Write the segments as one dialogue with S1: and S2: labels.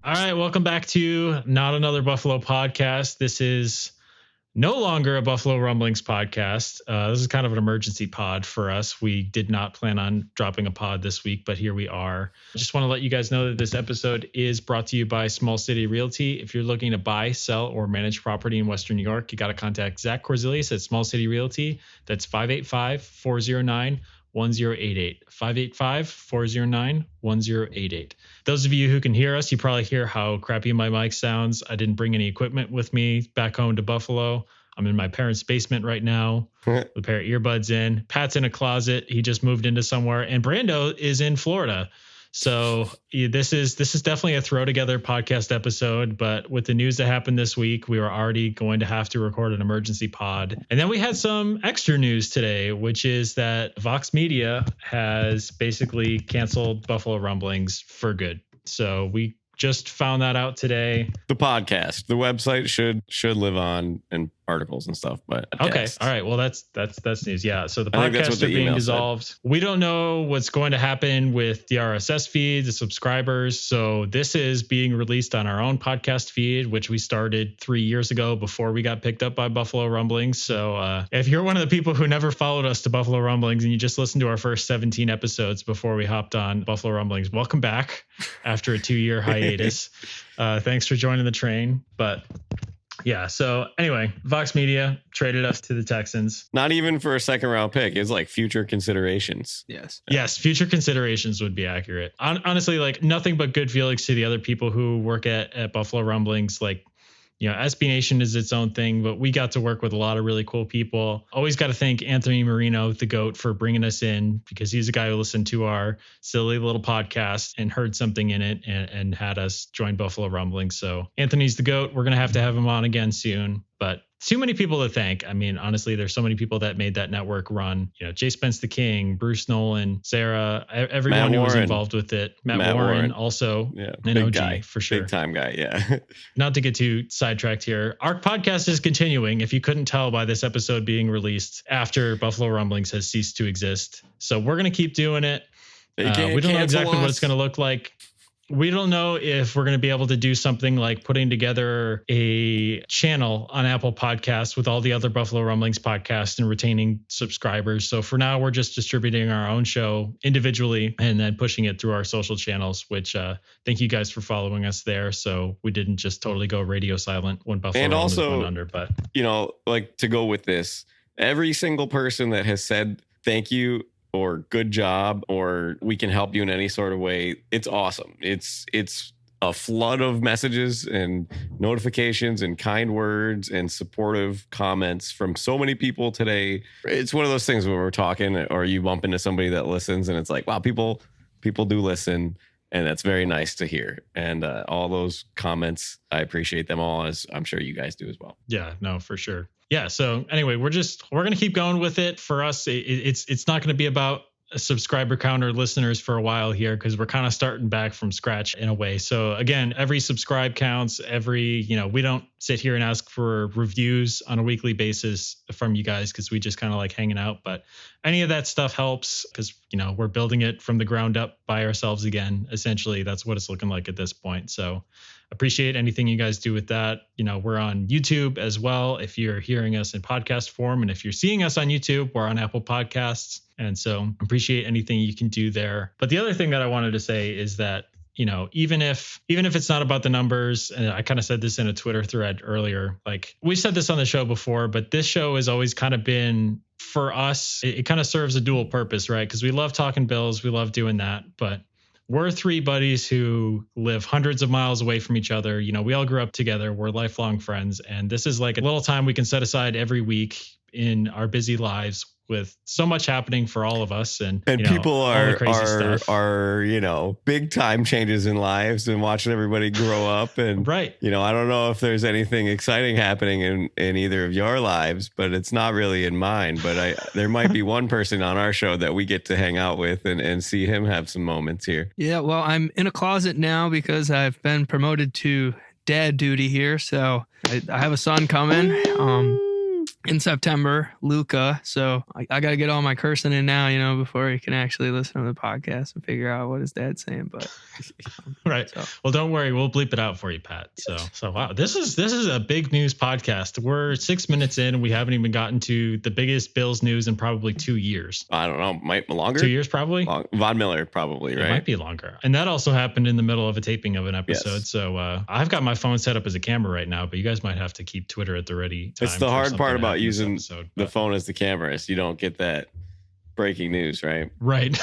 S1: All right, welcome back to Not Another Buffalo Podcast. This is no longer a Buffalo Rumblings podcast. This is kind of an emergency pod for us. We did not plan on dropping a pod this week, but here we are. I just want to let you guys know that this episode is brought to you by Small City Realty. If you're looking to buy, sell, or manage property in Western New York, you got to contact Zach Corzilius at Small City Realty. That's 585-409-1088. 585-409-1088. Those of you who can hear us, you probably hear how crappy my mic sounds. I didn't bring any equipment with me back home to Buffalo. I'm in my parents' basement right now with a pair of earbuds in. Pat's in a closet. He just moved into somewhere. And Brando is in Florida. So this is definitely a throw together podcast episode, but with the news that happened this week, we were already going to have to record an emergency pod. And then we had some extra news today, which is that Vox Media has basically canceled Buffalo Rumblings for good. So we just found that out today.
S2: The podcast, the website should live on and articles and stuff, but
S1: okay. All right. Well, that's news. Yeah. So the podcasts are being dissolved. Said. We don't know what's going to happen with the RSS feed, the subscribers. So this is being released on our own podcast feed, which we started 3 years ago before we got picked up by Buffalo Rumblings. So if you're one of the people who never followed us to Buffalo Rumblings and you just listened to our first 17 episodes before we hopped on Buffalo Rumblings, welcome back after a 2-year hiatus. Thanks for joining the train. But yeah. So anyway, Vox Media traded us to the Texans.
S2: Not even for a second round pick. It's like future considerations.
S1: Yes. Future considerations would be accurate. Honestly, like nothing but good feelings to the other people who work at Buffalo Rumblings. Like, you know, SB Nation is its own thing, but we got to work with a lot of really cool people. Always got to thank Anthony Marino, the GOAT, for bringing us in, because he's a guy who listened to our silly little podcast and heard something in it and had us join Buffalo Rumblings. So Anthony's the GOAT. We're going to have him on again soon, but too many people to thank. I mean, honestly, there's so many people that made that network run. You know, Jay Spence the King, Bruce Nolan, Sarah, everyone who was involved with it. Matt Warren also, an OG guy, for sure.
S2: Big time guy, yeah.
S1: Not to get too sidetracked here. Our podcast is continuing, if you couldn't tell by this episode being released after Buffalo Rumblings has ceased to exist. So we're going to keep doing it. We don't know exactly what it's going to look like. We don't know if we're going to be able to do something like putting together a channel on Apple Podcasts with all the other Buffalo Rumblings podcasts and retaining subscribers. So for now, we're just distributing our own show individually and then pushing it through our social channels, which thank you guys for following us there. So we didn't just totally go radio silent when Buffalo Rumblings went under. But,
S2: you know, like to go with this, every single person that has said thank you or good job, or we can help you in any sort of way, it's awesome. It's a flood of messages and notifications and kind words and supportive comments from so many people today. It's one of those things when we're talking or you bump into somebody that listens and it's like, wow, people do listen. And that's very nice to hear. And all those comments, I appreciate them all, as I'm sure you guys do as well.
S1: Yeah, no, for sure. Yeah. So anyway, we're going to keep going with it. For us, it's not going to be about a subscriber count or listeners for a while here, because we're kind of starting back from scratch in a way. So again, every subscribe counts. We don't sit here and ask for reviews on a weekly basis from you guys, because we just kind of like hanging out. But any of that stuff helps, because, you know, we're building it from the ground up by ourselves again. Essentially, that's what it's looking like at this point. So appreciate anything you guys do with that. You know, we're on YouTube as well, if you're hearing us in podcast form. And if you're seeing us on YouTube, we're on Apple Podcasts. And so appreciate anything you can do there. But the other thing that I wanted to say is that, you know, even if it's not about the numbers, and I kind of said this in a Twitter thread earlier, like we said this on the show before, but this show has always kind of been, for us, it kind of serves a dual purpose, right? Because we love talking Bills, we love doing that, but we're three buddies who live hundreds of miles away from each other. You know, we all grew up together. We're lifelong friends. And this is like a little time we can set aside every week in our busy lives, with so much happening for all of us. And you know,
S2: people are, you know, big time changes in lives and watching everybody grow up. And,
S1: right.
S2: You know, I don't know if there's anything exciting happening in either of your lives, but it's not really in mine. But there might be one person on our show that we get to hang out with and see him have some moments here.
S3: Yeah. Well, I'm in a closet now because I've been promoted to dad duty here. So I have a son coming. in September, Luca. So I got to get all my cursing in now, before he can actually listen to the podcast and figure out what his dad's saying. But
S1: right. So. Well, don't worry. We'll bleep it out for you, Pat. So wow, this is a big news podcast. We're 6 minutes in and we haven't even gotten to the biggest Bills news in probably 2 years.
S2: I don't know. Might be longer.
S1: 2 years, probably.
S2: Von Miller, probably, right?
S1: It might be longer. And that also happened in the middle of a taping of an episode.
S2: Yes.
S1: So I've got my phone set up as a camera right now, but you guys might have to keep Twitter at the ready time.
S2: It's the hard part about using the phone as the camera, so you don't get that breaking news, right?
S1: Right.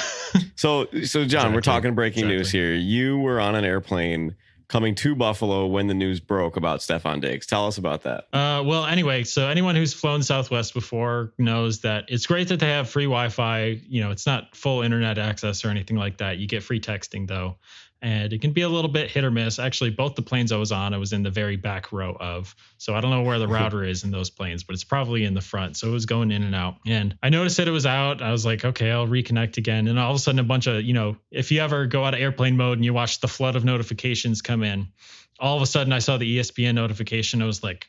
S2: So John, exactly. We're talking breaking news here. You were on an airplane coming to Buffalo when the news broke about Stefon Diggs. Tell us about that.
S1: Well, anyway, so anyone who's flown Southwest before knows that it's great that they have free Wi-Fi. It's not full internet access or anything like that. You get free texting though. And it can be a little bit hit or miss. Actually, both the planes I was on, I was in the very back row of. So I don't know where the router is in those planes, but it's probably in the front. So it was going in and out. And I noticed that it was out. I was like, okay, I'll reconnect again. And all of a sudden, a bunch of, if you ever go out of airplane mode and you watch the flood of notifications come in, all of a sudden I saw the ESPN notification. I was like,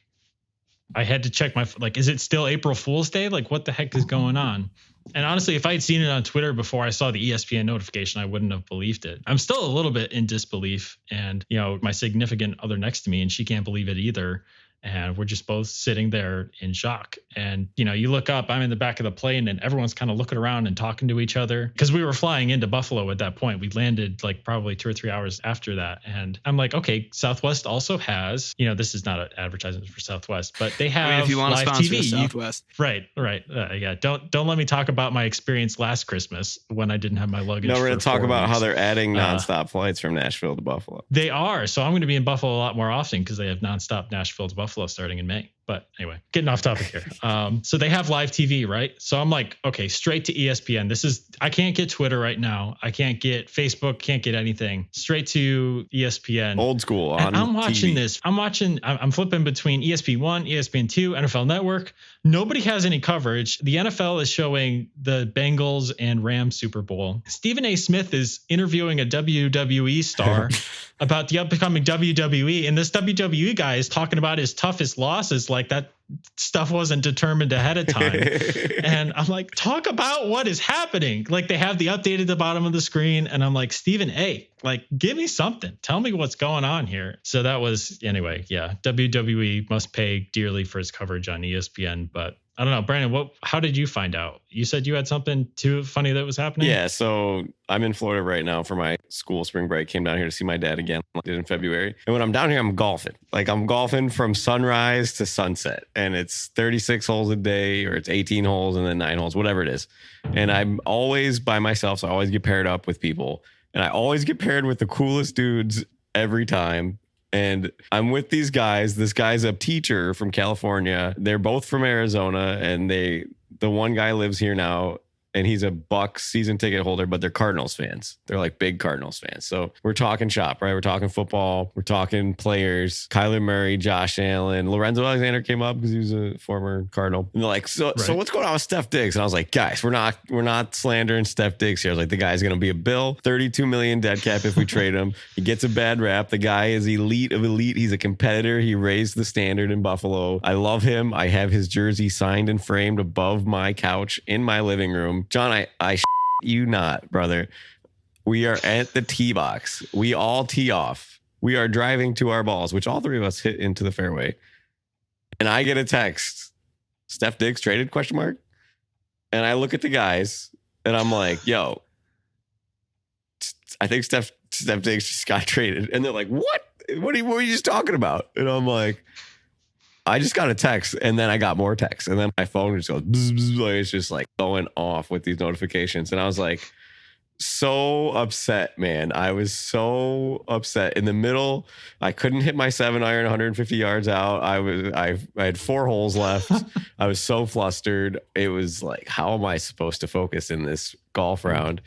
S1: I had to check is it still April Fool's Day? Like, what the heck is going on? And honestly, if I had seen it on Twitter before I saw the ESPN notification, I wouldn't have believed it. I'm still a little bit in disbelief. And, my significant other next to me, and she can't believe it either. And we're just both sitting there in shock. And, you look up, I'm in the back of the plane and everyone's kind of looking around and talking to each other because we were flying into Buffalo at that point. We landed probably 2 or 3 hours after that. And I'm like, okay, Southwest also has, this is not an advertisement for Southwest, but they have
S3: if you want
S1: live
S3: to sponsor
S1: TV.
S3: Southwest.
S1: Right. Yeah. Don't let me talk about my experience last Christmas when I didn't have my luggage.
S2: No, we're going to talk about how they're adding nonstop flights from Nashville to Buffalo.
S1: They are. So I'm going to be in Buffalo a lot more often because they have nonstop Nashville to Buffalo starting in May. But anyway, getting off topic here. So they have live TV, right? So I'm like, okay, straight to ESPN. I can't get Twitter right now. I can't get Facebook, can't get anything. Straight to ESPN.
S2: Old school on
S1: and I'm watching
S2: TV.
S1: this. I'm flipping between ESPN1, ESPN2, NFL Network. Nobody has any coverage. The NFL is showing the Bengals and Rams Super Bowl. Stephen A. Smith is interviewing a WWE star about the upcoming WWE. And this WWE guy is talking about his toughest losses. Like that stuff wasn't determined ahead of time. And I'm like, talk about what is happening. Like they have the update at the bottom of the screen. And I'm like, Stephen A., give me something. Tell me what's going on here. So that was, anyway, yeah, WWE must pay dearly for its coverage on ESPN. But I don't know, Brandon, how did you find out? You said you had something too funny that was happening?
S2: Yeah, so I'm in Florida right now for my school spring break. Came down here to see my dad again, like I did in February. And when I'm down here, I'm golfing. I'm golfing from sunrise to sunset. And it's 36 holes a day, or it's 18 holes and then 9 holes, whatever it is. And I'm always by myself, so I always get paired up with people. And I always get paired with the coolest dudes every time. And I'm with these guys. This guy's a teacher from California. They're both from Arizona, and the one guy lives here now, and he's a Bucs season ticket holder, but they're Cardinals fans. They're like big Cardinals fans. So we're talking shop, right? We're talking football. We're talking players. Kyler Murray, Josh Allen, Lorenzo Alexander came up because he was a former Cardinal. And they're like, so what's going on with Steph Diggs? And I was like, guys, we're not slandering Steph Diggs here. I was like, the guy's going to be a Bill, 32 million dead cap if we trade him. He gets a bad rap. The guy is elite of elite. He's a competitor. He raised the standard in Buffalo. I love him. I have his jersey signed and framed above my couch in my living room. John, I you not, brother. We are at the tee box. We all tee off. We are driving to our balls, which all three of us hit into the fairway. And I get a text, Steph Diggs traded, ? And I look at the guys and I'm like, yo, I think Steph Diggs just got traded. And they're like, what? What were you just talking about? And I'm like, I just got a text, and then I got more texts, and then my phone just goes bzz, bzz, like it's just like going off with these notifications. And I was like, so upset, man. I was so upset. In the middle, I couldn't hit my 7-iron 150 yards out. I had 4 holes left. I was so flustered. It was like, how am I supposed to focus in this golf round?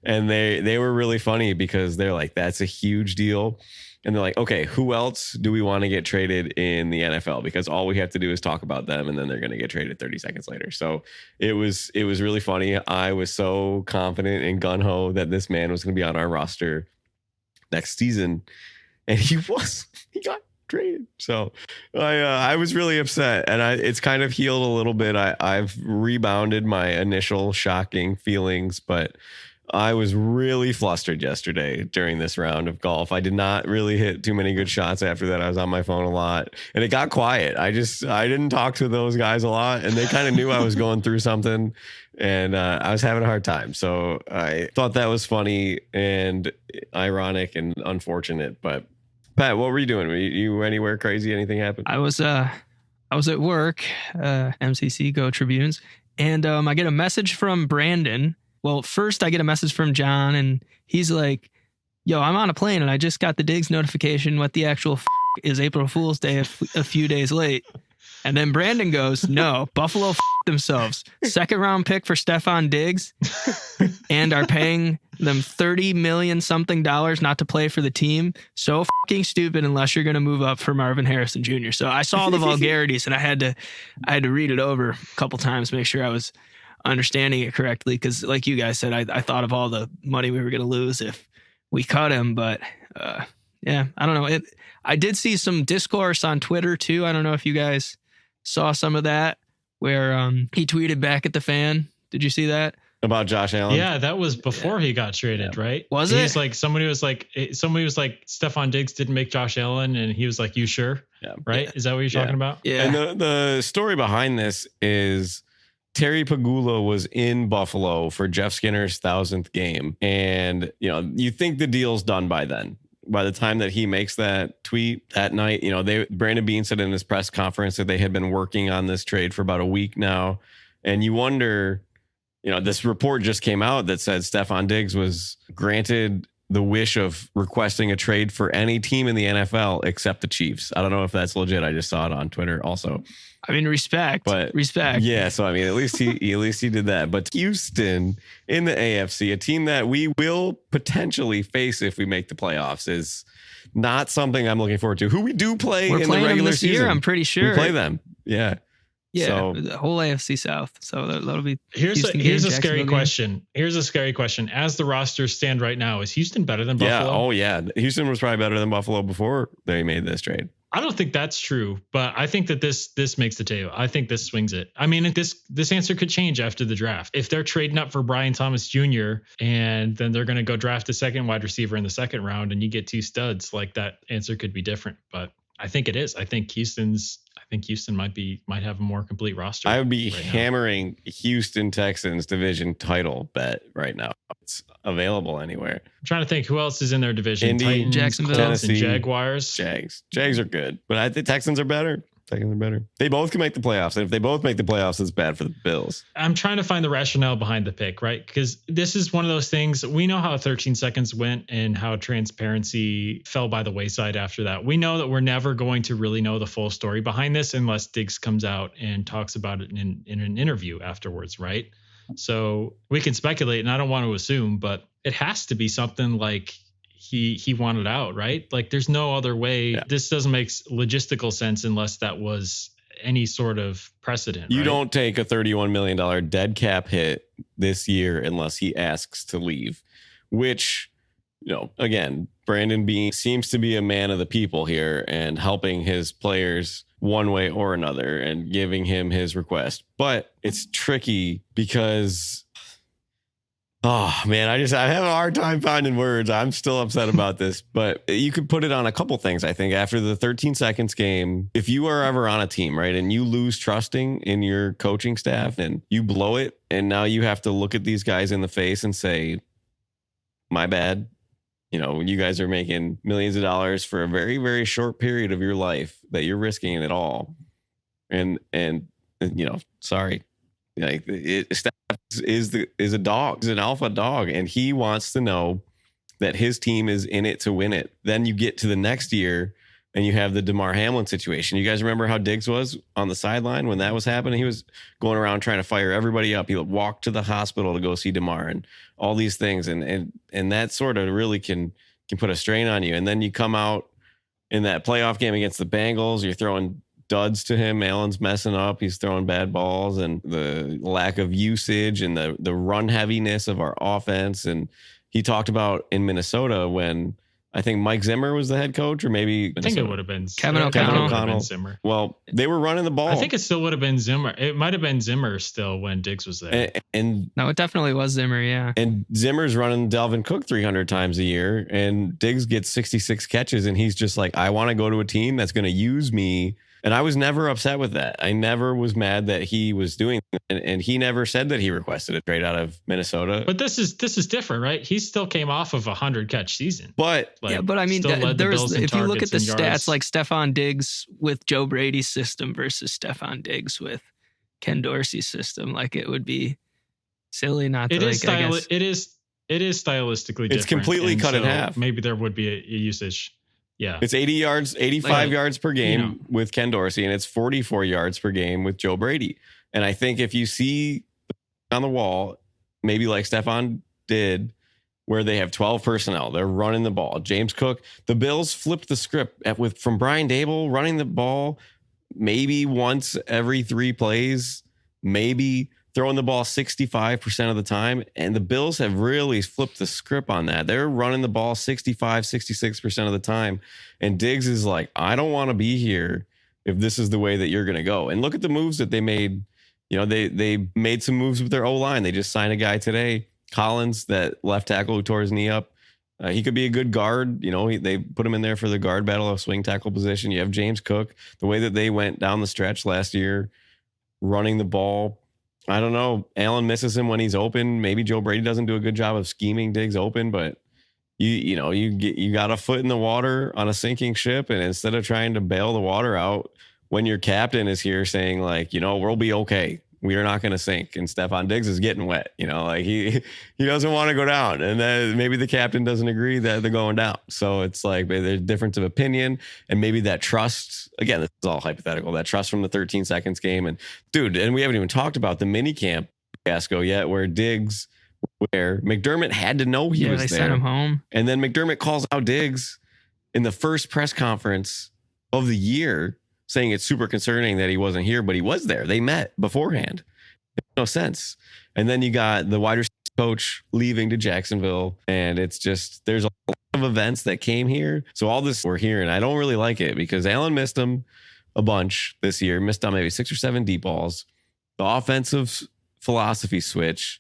S2: And they were really funny because they're like, that's a huge deal. And they're like, okay, who else do we want to get traded in the NFL? Because all we have to do is talk about them, and then they're going to get traded 30 seconds later. So it was really funny. I was so confident and gung-ho that this man was going to be on our roster next season. And he was. traded. So I was really upset, and it's kind of healed a little bit. I've rebounded my initial shocking feelings, but I was really flustered yesterday during this round of golf. I did not really hit too many good shots after that. I was on my phone a lot, and it got quiet. I didn't talk to those guys a lot, and they kind of knew I was going through something, and I was having a hard time. So I thought that was funny and ironic and unfortunate. But Pat, what were you doing? Were you anywhere crazy? Anything happened?
S3: I was at work, MCC Go Tribunes, and I get a message from Brandon. Well, first I get a message from John, and he's like, yo, I'm on a plane and I just got the Diggs notification. What the actual is April Fool's Day a few days late. And then Brandon goes, no, Buffalo themselves. Second round pick for Stefon Diggs and are paying them $30 million something not to play for the team. So fucking stupid unless you're going to move up for Marvin Harrison Jr. So I saw the vulgarities, and I had to read it over a couple times, make sure I was understanding it correctly, because like you guys said, I thought of all the money we were going to lose if we cut him. But yeah, I don't know. I did see some discourse on Twitter too. I don't know if you guys saw some of that, where he tweeted back at the fan. Did you see that?
S2: About Josh Allen?
S1: Yeah, that was before he got traded, right?
S3: Was it?
S1: He's like, somebody was like, Stefon Diggs didn't make Josh Allen, and he was like, you sure?
S2: Yeah.
S1: Right? Is that what you're talking about?
S3: Yeah.
S2: And the story behind this is Terry Pagula was in Buffalo for Jeff Skinner's 1,000th game. And, you think the deal's done by then. By the time that he makes that tweet that night, Brandon Beane said in his press conference that they had been working on this trade for about a week now. And you wonder, this report just came out that said Stefon Diggs was granted the wish of requesting a trade for any team in the NFL except the Chiefs. I don't know if that's legit. I just saw it on Twitter also.
S3: I mean, respect.
S2: Yeah. So, I mean, at least he did that. But Houston in the AFC, a team that we will potentially face if we make the playoffs, is not something I'm looking forward to. Who we do play in the regular
S3: this
S2: season.
S3: Year, I'm pretty sure.
S2: We play them. Yeah.
S3: Yeah,
S2: so,
S3: the whole AFC South. So that'll be.
S1: Here's a scary question. Here's a scary question. As the rosters stand right now, is Houston better than Buffalo?
S2: Yeah. Oh, yeah. Houston was probably better than Buffalo before they made this trade.
S1: I don't think that's true, but I think that this makes the table. I think this swings it. I mean, this answer could change after the draft. If they're trading up for Brian Thomas Jr. and then they're going to go draft a second wide receiver in the second round, and you get two studs, like, that answer could be different. But I think it is. I think Houston might have a more complete roster.
S2: I would be hammering Houston Texans division title bet right now. It's available anywhere.
S1: I'm trying to think who else is in their division.
S2: Indy,
S1: Titans,
S3: Jacksonville,
S1: Colts, and
S2: Tennessee,
S1: Jaguars.
S2: Jags are good, but I think Texans are better. They both can make the playoffs. And if they both make the playoffs, it's bad for the Bills.
S1: I'm trying to find the rationale behind the pick, right? Because this is one of those things. We know how 13 seconds went and how transparency fell by the wayside after that. We know that we're never going to really know the full story behind this unless Diggs comes out and talks about it in an interview afterwards, right? So we can speculate, and I don't want to assume, but it has to be something like he wanted out, right? Like, there's no other way. Yeah. This doesn't make logistical sense unless that was any sort of precedent.
S2: You don't take a $31 million dead cap hit this year unless he asks to leave, which, again, Brandon Beane seems to be a man of the people here and helping his players one way or another and giving him his request. But it's tricky because, oh man, I have a hard time finding words. I'm still upset about this, but you could put it on a couple things. I think after the 13 seconds game, if you are ever on a team, right, and you lose trusting in your coaching staff and you blow it, and now you have to look at these guys in the face and say, my bad. You guys are making millions of dollars for a very, very short period of your life that you're risking it all. And sorry. Like, Steph is a dog, is an alpha dog, and he wants to know that his team is in it to win it. Then you get to the next year and you have the DeMar Hamlin situation. You guys remember how Diggs was on the sideline when that was happening? He was going around trying to fire everybody up. He walked to the hospital to go see DeMar and all these things. And that sort of really can put a strain on you. And then you come out in that playoff game against the Bengals, you're throwing duds to him. Allen's messing up. He's throwing bad balls, and the lack of usage and the run heaviness of our offense. And he talked about in Minnesota when I think Mike Zimmer was the head coach, or maybe
S1: I think it would have been
S3: Kevin O'Connell.
S1: Zimmer.
S2: Well, they were running the ball.
S1: I think it still would have been Zimmer. It might have been Zimmer still when Diggs was there.
S2: And
S3: No, it definitely was Zimmer, yeah.
S2: And Zimmer's running Dalvin Cook 300 times a year, and Diggs gets 66 catches, and he's just like, I want to go to a team that's going to use me. And I was never upset with that. I never was mad that he was doing that. And he never said that he requested a trade out of Minnesota.
S1: But this is different, right? He still came off of 100 catch season.
S2: But
S3: yeah, but I mean, if you look at the stats, like Stefon Diggs with Joe Brady's system versus Stefon Diggs with Ken Dorsey's system, like it would be silly not to.
S1: It is stylistically different.
S2: It's completely cut in half.
S1: Maybe there would be a usage. Yeah.
S2: It's 80 yards, 85 yards per game with Ken Dorsey, and it's 44 yards per game with Joe Brady. And I think if you see on the wall, maybe like Stefon did, where they have 12 personnel, they're running the ball. James Cook, the Bills flipped the script from Brian Dable running the ball maybe once every 3 plays, maybe throwing the ball 65% of the time. And the Bills have really flipped the script on that. They're running the ball 65, 66% of the time. And Diggs is like, I don't want to be here if this is the way that you're going to go. And look at the moves that they made. You know, they made some moves with their O-line. They just signed a guy today, Collins, that left tackle who tore his knee up. He could be a good guard. You know, they put him in there for the guard battle of swing tackle position. You have James Cook, the way that they went down the stretch last year, running the ball. I don't know. Allen misses him when he's open. Maybe Joe Brady doesn't do a good job of scheming Diggs open, but you got a foot in the water on a sinking ship. And instead of trying to bail the water out, when your captain is here saying like, we'll be okay, we are not going to sink. And Stefon Diggs is getting wet, like he doesn't want to go down. And then maybe the captain doesn't agree that they're going down. So it's like there's a difference of opinion, and maybe that trust, again, this is all hypothetical, that trust from the 13 seconds game. And dude, and we haven't even talked about the mini camp fiasco yet, where McDermott had to know he was there.
S3: They sent him home.
S2: And then McDermott calls out Diggs in the first press conference of the year, saying it's super concerning that he wasn't here, but he was there. They met beforehand. It makes no sense. And then you got the wide receiver coach leaving to Jacksonville, and it's just, there's a lot of events that came here. So all this we're hearing, I don't really like it, because Allen missed them a bunch this year, missed on maybe 6 or 7 deep balls. The offensive philosophy switch,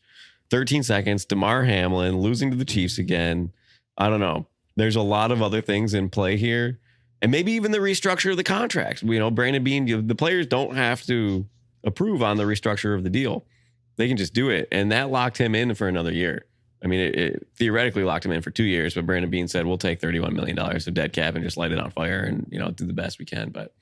S2: 13 seconds, Damar Hamlin losing to the Chiefs again. I don't know. There's a lot of other things in play here. And maybe even the restructure of the contract. Brandon Beane, the players don't have to approve on the restructure of the deal. They can just do it. And that locked him in for another year. I mean, it theoretically locked him in for 2 years, but Brandon Beane said, we'll take $31 million of dead cap and just light it on fire and, do the best we can. But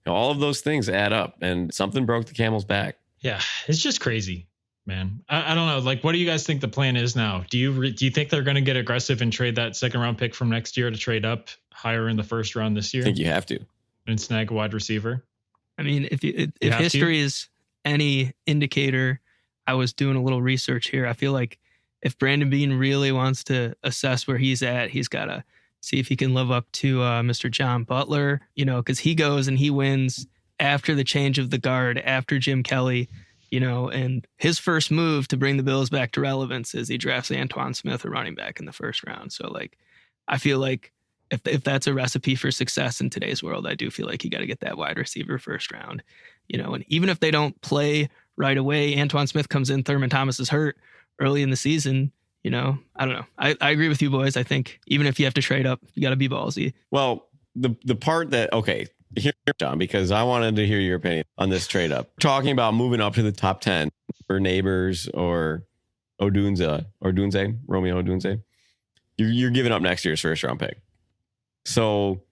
S2: all of those things add up, and something broke the camel's back.
S1: Yeah, it's just crazy, man. I don't know. Like, what do you guys think the plan is now? Do you think they're going to get aggressive and trade that second round pick from next year to trade up higher in the first round this year?
S2: I think you have to.
S1: And snag a wide receiver?
S3: I mean, if history is any indicator, I was doing a little research here. I feel like if Brandon Beane really wants to assess where he's at, he's got to see if he can live up to Mr. John Butler, because he goes and he wins after the change of the guard, after Jim Kelly, and his first move to bring the Bills back to relevance is he drafts Antoine Smith, a running back, in the first round. So, I feel like if that's a recipe for success in today's world, I do feel like you got to get that wide receiver first round, and even if they don't play right away, Antoine Smith comes in, Thurman Thomas is hurt early in the season, I don't know. I agree with you boys. I think even if you have to trade up, you got to be ballsy.
S2: Well, the part that, okay, here, John, because I wanted to hear your opinion on this trade up. Talking about moving up to the top 10 for Neighbors or Romeo Odunze. You're giving up next year's first round pick. So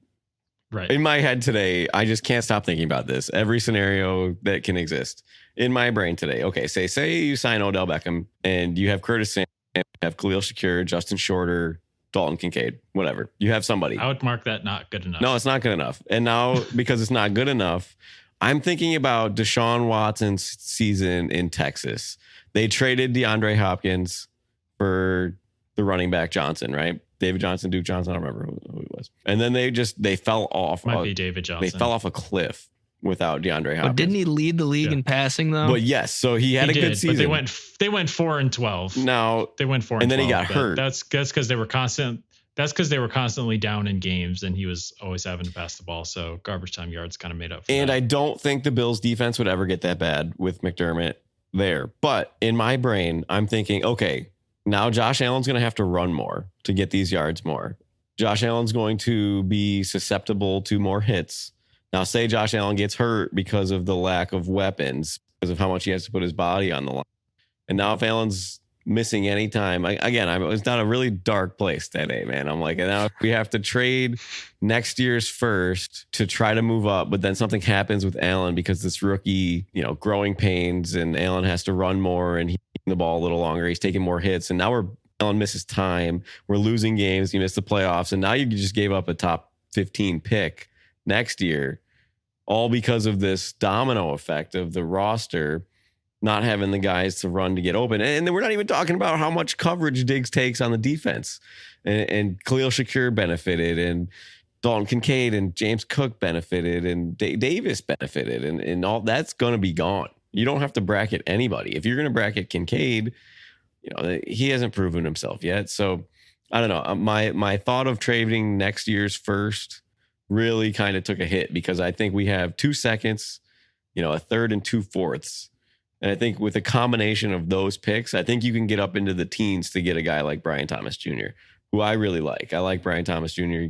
S1: right
S2: in my head today, I just can't stop thinking about this. Every scenario that can exist in my brain today. Okay, say you sign Odell Beckham and you have Curtis Samuel, you have Khalil Shakir, Justin Shorter, Dalton Kincaid, whatever. You have somebody.
S1: I would mark that not good enough.
S2: No, it's not good enough. And now, because it's not good enough, I'm thinking about Deshaun Watson's season in Texas. They traded DeAndre Hopkins for the running back Johnson, right? David Johnson, Duke Johnson, I don't remember who it was. And then they fell off.
S1: Might be David Johnson.
S2: They fell off a cliff without DeAndre Hopkins.
S3: But didn't he lead the league in passing though?
S2: But yes, so he had a good season.
S1: But they went 4-12.
S2: Now
S1: they went 4-12.
S2: And then he got hurt.
S1: That's because they were constant. that's because they were constantly down in games and he was always having to pass the ball. So garbage time yards kind of made up for
S2: And
S1: that.
S2: I don't think the Bills defense would ever get that bad with McDermott there. But in my brain, I'm thinking, okay, now Josh Allen's going to have to run more to get these yards more. Josh Allen's going to be susceptible to more hits. Now, say Josh Allen gets hurt because of the lack of weapons, because of how much he has to put his body on the line. And now if Allen's missing any time, it's not a really dark place that day, man. I'm like, and now we have to trade next year's first to try to move up, but then something happens with Allen because this rookie, growing pains, and Allen has to run more and he's taking the ball a little longer. He's taking more hits, and now Allen misses time. We're losing games. You missed the playoffs, and now you just gave up a top 15 pick next year, all because of this domino effect of the roster not having the guys to run to get open. And then we're not even talking about how much coverage Diggs takes on the defense. And Khalil Shakir benefited, and Dalton Kincaid and James Cook benefited, and Davis benefited, and all that's going to be gone. You don't have to bracket anybody. If you're going to bracket Kincaid, he hasn't proven himself yet. So I don't know. My thought of trading next year's first really kind of took a hit because I think we have 2 seconds, a third and 2 fourths. And I think with a combination of those picks, I think you can get up into the teens to get a guy like Brian Thomas Jr., who I really like. I like Brian Thomas Jr.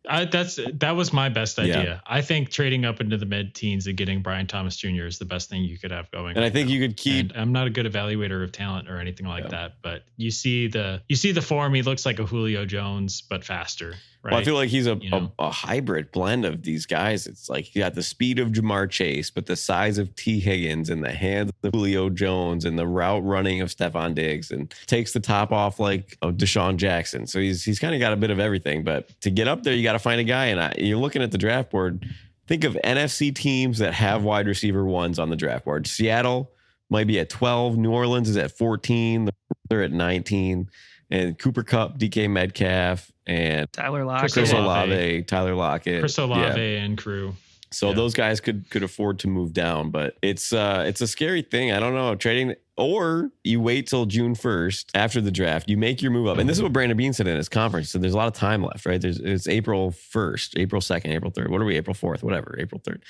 S1: That was my best idea.
S2: Yeah.
S1: I think trading up into the mid-teens and getting Brian Thomas Jr. is the best thing you could have going.
S2: And I think you could keep.
S1: And I'm not a good evaluator of talent or anything like that, but you see the form. He looks like a Julio Jones, but faster. Right?
S2: Well, I feel like he's a hybrid blend of these guys. It's like he got the speed of Jamar Chase, but the size of T. Higgins and the hands of Julio Jones and the route running of Stefon Diggs, and takes the top off like of Deshaun Jackson. So he's kind of got a bit of everything. But to get up there, you got to find a guy. And you're looking at the draft board. Think of NFC teams that have wide receiver ones on the draft board. Seattle might be at 12. New Orleans is at 14. They're at 19. And Cooper Kupp, DK Metcalf, and
S3: Tyler Lockett,
S2: Chris Olave, Tyler Lockett,
S1: Chris Olave, and crew.
S2: So those guys could afford to move down, but it's a scary thing. I don't know, trading, or you wait till June 1st after the draft, you make your move up. And this is what Brandon Beane said in his conference. So there's a lot of time left, right? It's April 1st, April 2nd, April 3rd. What are we? April 4th, whatever, April 3rd.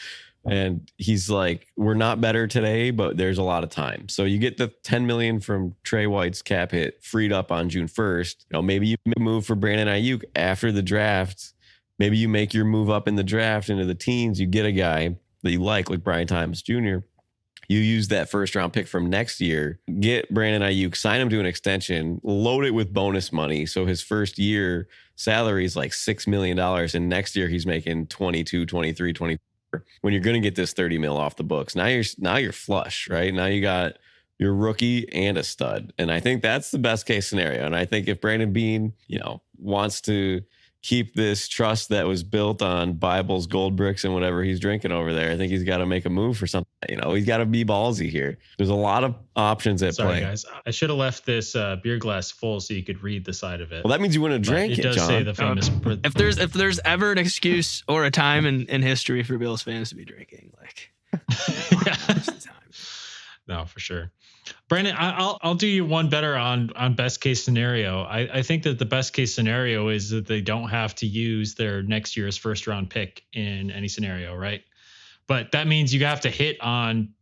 S2: And he's like, we're not better today, but there's a lot of time. So you get the $10 million from Trey White's cap hit freed up on June 1st. Maybe you move for Brandon Ayuk after the draft. Maybe you make your move up in the draft into the teens. You get a guy that you like Brian Thomas Jr. You use that first round pick from next year, get Brandon Ayuk, sign him to an extension, load it with bonus money. So his first year salary is like $6 million. And next year he's making 22, 23, 24. When you're going to get this 30 mil off the books. Now you're flush, right? Now you got your rookie and a stud. And I think that's the best case scenario. And I think if Brandon Beane, wants to keep this trust that was built on Bibles, gold bricks, and whatever he's drinking over there, I think he's got to make a move for something. He's got to be ballsy here. There's a lot of options at play.
S1: Sorry, guys. I should have left this beer glass full so you could read the side of it.
S2: Well, that means you wouldn't have drank it,
S1: does
S2: John.
S1: say the famous.
S3: If there's ever an excuse or a time in history for Bills fans to be drinking, it's the time.
S1: No, for sure. Brandon, I'll do you one better on best case scenario. I think that the best case scenario is that they don't have to use their next year's first round pick in any scenario, right? But that means you have to hit on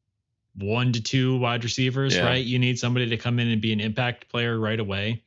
S1: 1 to 2 wide receivers, right? You need somebody to come in and be an impact player right away.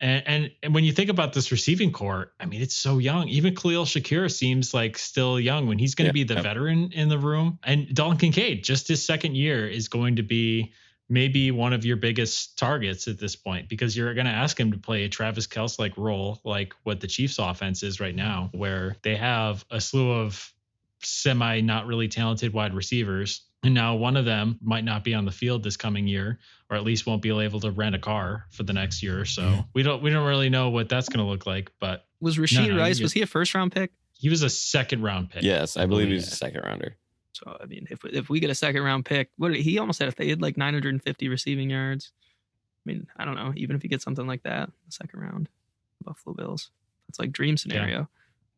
S1: And when you think about this receiving core, I mean, it's so young. Even Khalil Shakir seems like still young when he's going to be the veteran in the room. And Dalton Kincaid, just his second year, is going to be maybe one of your biggest targets at this point, because you're going to ask him to play a Travis Kelce-like role, like what the Chiefs offense is right now, where they have a slew of semi not really talented wide receivers. And now one of them might not be on the field this coming year, or at least won't be able to rent a car for the next year or so. We don't really know what that's going to look like. But
S3: was Rashee Rice, was he a first round pick?
S1: He was a second round pick.
S2: Yes, I believe he was a second rounder.
S3: So I mean, if we get a second round pick, he almost had like 950 receiving yards. I mean, I don't know. Even if you get something like that, the second round, Buffalo Bills, that's like dream scenario.
S2: Yeah.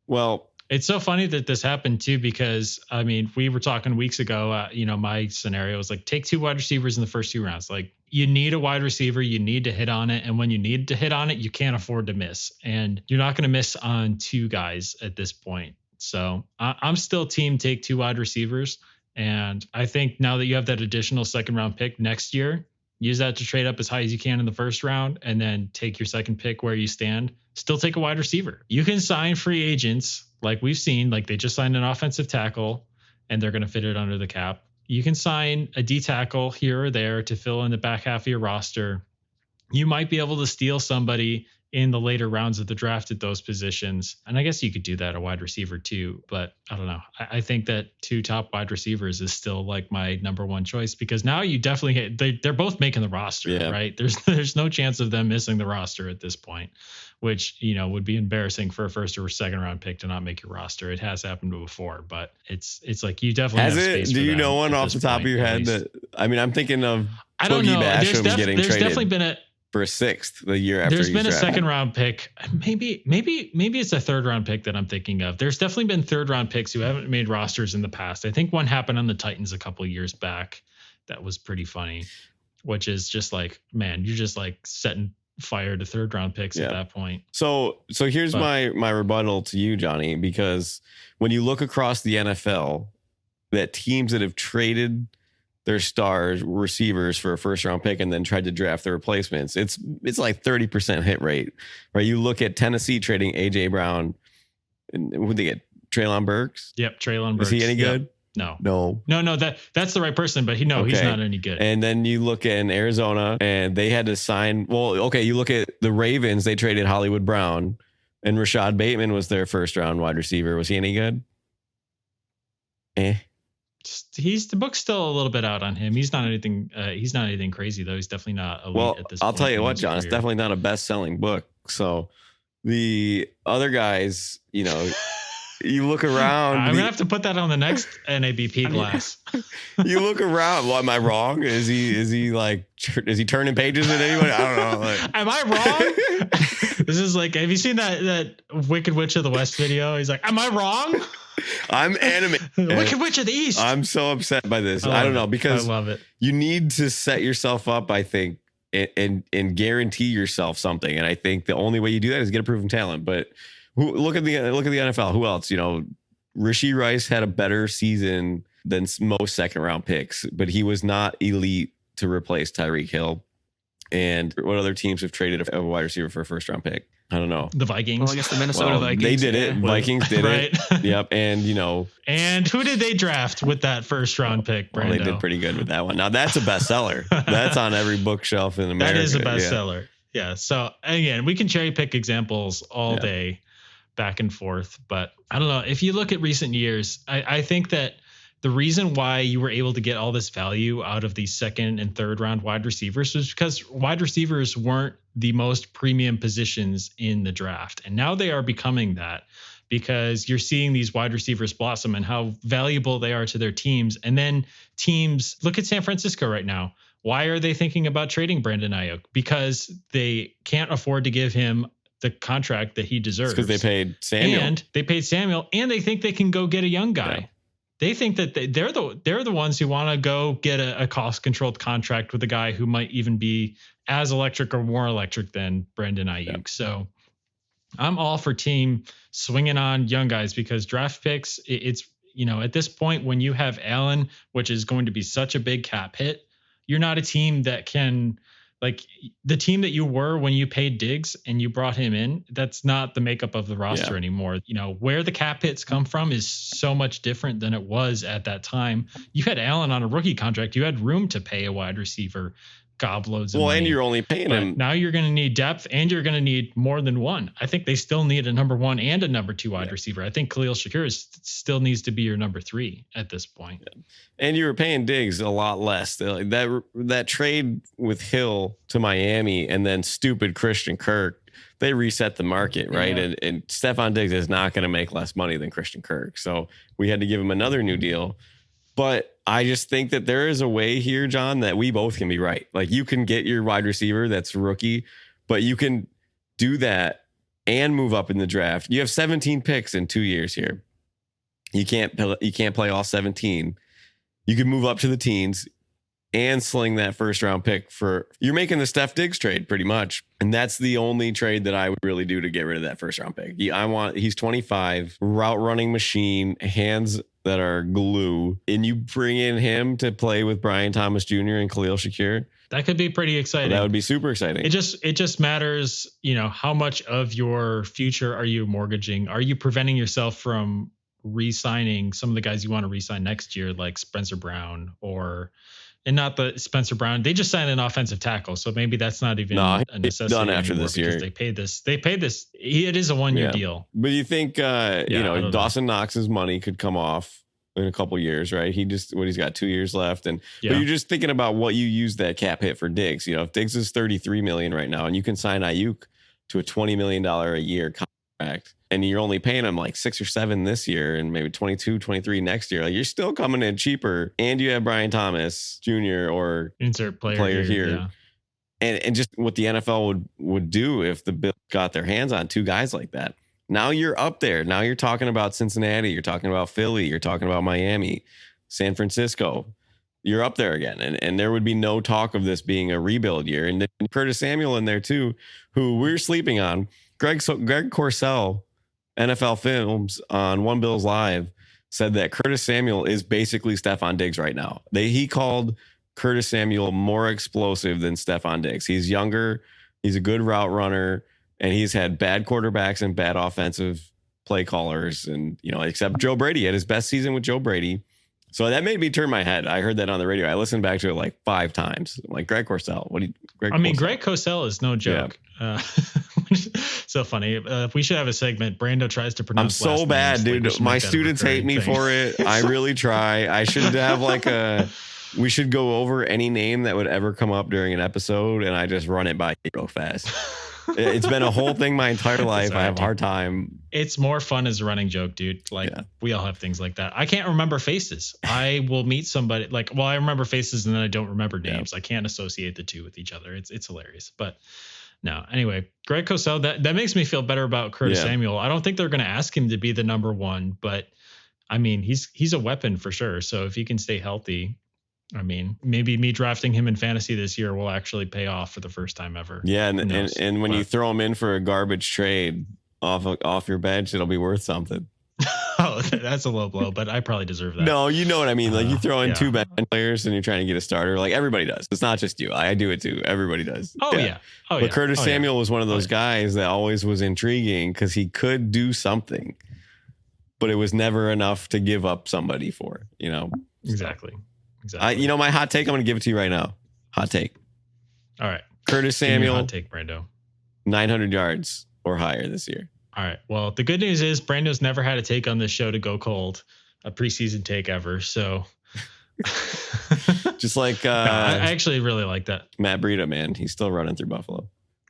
S2: Well,
S1: it's so funny that this happened too, because I mean, we were talking weeks ago, my scenario was like, take 2 wide receivers in the first 2 rounds. Like, you need a wide receiver. You need to hit on it. And when you need to hit on it, you can't afford to miss. And you're not going to miss on 2 guys at this point. So I'm still team take 2 wide receivers. And I think now that you have that additional second round pick next year, use that to trade up as high as you can in the first round and then take your second pick where you stand. Still take a wide receiver. You can sign free agents like we've seen, like they just signed an offensive tackle and they're going to fit it under the cap. You can sign a D tackle here or there to fill in the back half of your roster. You might be able to steal somebody in the later rounds of the draft at those positions. And I guess you could do that a wide receiver too, but I don't know. I think that 2 top wide receivers is still like my number 1 choice because now you definitely they're both making the roster, right? There's no chance of them missing the roster at this point, which, would be embarrassing for a first or second round pick to not make your roster. It has happened before, but it's like you definitely have space.
S2: Do you know one off the top of your head that, I'm thinking of
S1: I don't know. There's definitely been
S2: for a 6th the year after.
S1: There's been a second round pick. Maybe it's a 3rd round pick that I'm thinking of. There's definitely been 3rd round picks who haven't made rosters in the past. I think one happened on the Titans a couple of years back. That was pretty funny, which is just like, man, you're just like setting fire to 3rd round picks at that point.
S2: So here's my rebuttal to you, Johnny, because when you look across the NFL, that teams that have traded their stars receivers for a first round pick and then tried to draft their replacements, it's like 30% hit rate, right? You look at Tennessee trading AJ Brown, and who'd they get? Treylon Burks.
S1: Yep, Treylon Burks.
S2: Is he any good?
S1: No. That's the right person, but he's not any good.
S2: And then you look in Arizona and they had to sign. Well, okay, you look at the Ravens. They traded Hollywood Brown, and Rashad Bateman was their first round wide receiver. Was he any good?
S1: The book's still a little bit out on him. He's not anything. He's not anything crazy though. He's definitely not elite at this point.
S2: I'll tell you what, John. It's definitely not a best-selling book. So the other guys, you look around.
S1: I'm gonna have to put that on the next NABP glass.
S2: You look around. Well, am I wrong? Is he turning pages at anybody? I don't know.
S1: Am I wrong? This is like, have you seen that Wicked Witch of the West video? He's like, am I wrong?
S2: I'm animated.
S1: Wicked Witch of the East.
S2: I'm so upset by this. I don't know, because
S1: I love it.
S2: You need to set yourself up, I think, and guarantee yourself something. And I think the only way you do that is get a proven talent. But look at the NFL. Who else? Rashee Rice had a better season than most second round picks, but he was not elite to replace Tyreek Hill. And what other teams have traded a wide receiver for a first round pick? I don't know.
S1: The Vikings.
S3: Well, I guess the Minnesota Vikings.
S2: They did it. Vikings did
S1: it.
S2: Yep. And,
S1: And who did they draft with that first round pick, Brando?
S2: Well, they did pretty good with that one. Now, that's a bestseller. That's on every bookshelf in America.
S1: That is a bestseller. Yeah. So, again, we can cherry pick examples all day back and forth. But I don't know. If you look at recent years, I think that the reason why you were able to get all this value out of these 2nd and 3rd round wide receivers was because wide receivers weren't the most premium positions in the draft. And now they are becoming that, because you're seeing these wide receivers blossom and how valuable they are to their teams. And then teams, look at San Francisco right now. Why are they thinking about trading Brandon Ayuk? Because they can't afford to give him the contract that he deserves.
S2: Because they paid Samuel.
S1: And they think they can go get a young guy. Yeah. They think that they're the ones who want to go get a cost-controlled contract with a guy who might even be as electric or more electric than Brandon Ayuk. Yeah. So I'm all for team swinging on young guys, because draft picks, it's at this point when you have Allen, which is going to be such a big cap hit, you're not a team that can, like the team that you were when you paid Diggs and you brought him in, that's not the makeup of the roster anymore. Where the cap hits come from is so much different than it was at that time. You had Allen on a rookie contract. You had room to pay a wide receiver gobloads of money.
S2: And you're only paying him.
S1: Now you're going to need depth, and you're going to need more than one. I think they still need a number 1 and a number 2 wide receiver. I think Khalil Shakir still needs to be your number 3 at this point.
S2: Yeah. And you were paying Diggs a lot less. That trade with Hill to Miami and then stupid Christian Kirk, they reset the market, right? Yeah. And Stefon Diggs is not going to make less money than Christian Kirk. So we had to give him another new deal. But I just think that there is a way here, John, that we both can be right. Like, you can get your wide receiver that's rookie, but you can do that and move up in the draft. You have 17 picks in 2 years here. You can't play all 17. You can move up to the teens, and sling that first round pick for, you're making the Steph Diggs trade pretty much. And that's the only trade that I would really do to get rid of that first round pick. He's 25, route running machine, hands that are glue. And you bring in him to play with Brian Thomas Jr. and Khalil Shakir.
S1: That could be pretty exciting.
S2: That would be super exciting.
S1: It just matters, how much of your future are you mortgaging? Are you preventing yourself from re-signing some of the guys you want to re-sign next year, like Spencer Brown and not the Spencer Brown. They just signed an offensive tackle, so maybe that's not even a necessity
S2: done after this year.
S1: They paid this. It is a 1-year deal.
S2: But you think, Dawson Knox's money could come off in a couple years, right? He's got 2 years left, but you're just thinking about what you use that cap hit for Diggs. If Diggs is $33 million right now, and you can sign Ayuk to a $20 million a year contract, and you're only paying him like 6 or 7 this year and maybe 22, 23 next year, like you're still coming in cheaper, and you have Brian Thomas Jr. or
S1: insert player here.
S2: Yeah. And just what the NFL would do if the Bills got their hands on 2 guys like that. Now you're up there. Now you're talking about Cincinnati. You're talking about Philly. You're talking about Miami, San Francisco. You're up there again. And there would be no talk of this being a rebuild year. And then Curtis Samuel in there too, who we're sleeping on. Greg Corsell, NFL Films on One Bills Live, said that Curtis Samuel is basically Stefon Diggs right now. He called Curtis Samuel more explosive than Stefon Diggs. He's younger. He's a good route runner. And he's had bad quarterbacks and bad offensive play callers. And, except Joe Brady. He had his best season with Joe Brady. So that made me turn my head. I heard that on the radio. I listened back to it like 5 times. I'm like, Greg Corsell. Greg
S1: Corsell is no joke. Yeah. So funny. We should have a segment. Brando tries to pronounce.
S2: I'm so bad, dude.
S1: Like
S2: my students hate me for it. I really try. I should have we should go over any name that would ever come up during an episode, and I just run it by real fast. It's been a whole thing my entire life. I have a hard time.
S1: It's more fun as a running joke, dude. We all have things like that. I can't remember faces. I will meet somebody I remember faces and then I don't remember names. I can't associate the two with each other. It's hilarious. But no, anyway, Greg Cosell, that makes me feel better about Curtis Samuel. I don't think they're going to ask him to be the number 1, but I mean, he's a weapon for sure. So if he can stay healthy, I mean, maybe me drafting him in fantasy this year will actually pay off for the first time ever.
S2: Yeah, and when you throw him in for a garbage trade off your bench, it'll be worth something.
S1: Oh, that's a low blow, but I probably deserve that.
S2: No, you know what I mean. Like you throw in 2 bench players and you're trying to get a starter. Like everybody does. It's not just you. I do it too. Everybody does.
S1: Oh yeah.
S2: But Curtis Samuel was one of those guys that always was intriguing because he could do something, but it was never enough to give up somebody for.
S1: Exactly.
S2: My hot take, I'm going to give it to you right now. Hot take.
S1: All right.
S2: Curtis Samuel.
S1: Hot take, Brando.
S2: 900 yards or higher this year.
S1: All right. Well, the good news is Brando's never had a take on this show to go cold, a preseason take ever. So
S2: just like
S1: I actually really like that.
S2: Matt Breida, man. He's still running through Buffalo.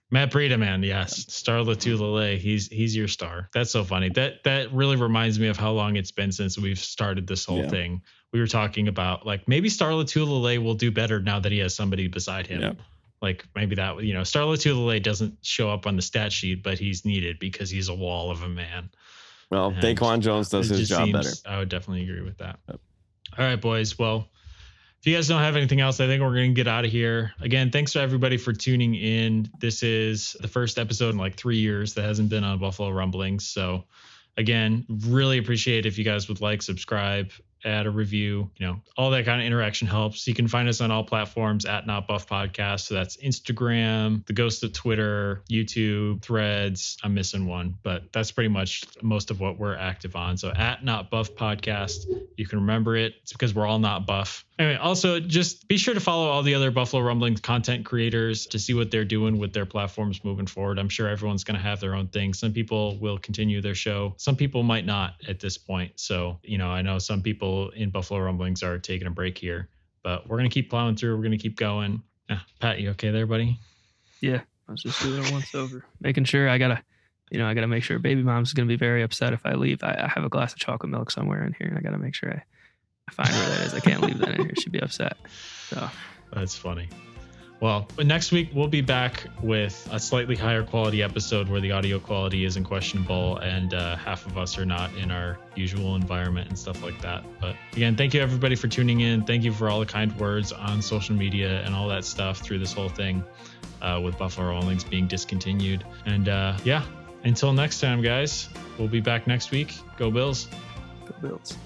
S1: Matt Breida, man. Yes. Star Latulele. He's your star. That's so funny. That really reminds me of how long it's been since we've started this whole thing. We were talking about maybe Star Latulele will do better now that he has somebody beside him. Yeah. Maybe that, Star Latulele doesn't show up on the stat sheet, but he's needed because he's a wall of a man.
S2: Well, Daquan Jones does his job better.
S1: I would definitely agree with that. Yep. All right, boys. Well, if you guys don't have anything else, I think we're going to get out of here. Again, thanks to everybody for tuning in. This is the first episode in 3 years that hasn't been on Buffalo Rumblings. So again, really appreciate if you guys would subscribe, add a review, all that kind of interaction helps. You can find us on all platforms at Not Buff Podcast. So that's Instagram, the ghost of Twitter, YouTube, Threads. I'm missing one, but that's pretty much most of what we're active on. So at Not Buff Podcast, you can remember it. It's because we're all not buff. Anyway, also just be sure to follow all the other Buffalo Rumblings content creators to see what they're doing with their platforms moving forward. I'm sure everyone's going to have their own thing. Some people will continue their show. Some people might not at this point. So, I know some people in Buffalo Rumblings are taking a break here, but we're going to keep plowing through. We're going to keep going. Pat, you okay there, buddy?
S3: Yeah, I was just doing it once over, making sure I gotta make sure baby mom's going to be very upset if I leave. I have a glass of chocolate milk somewhere in here, and I got to make sure I find where that is. I can't leave that in here. She'd be upset. So
S1: that's funny. Well, next week we'll be back with a slightly higher quality episode where the audio quality isn't questionable and half of us are not in our usual environment and stuff like that. But again, thank you everybody for tuning in. Thank you for all the kind words on social media and all that stuff through this whole thing with Buffalo Rumblings being discontinued. And yeah, until next time, guys, we'll be back next week. Go Bills.
S3: Go Bills.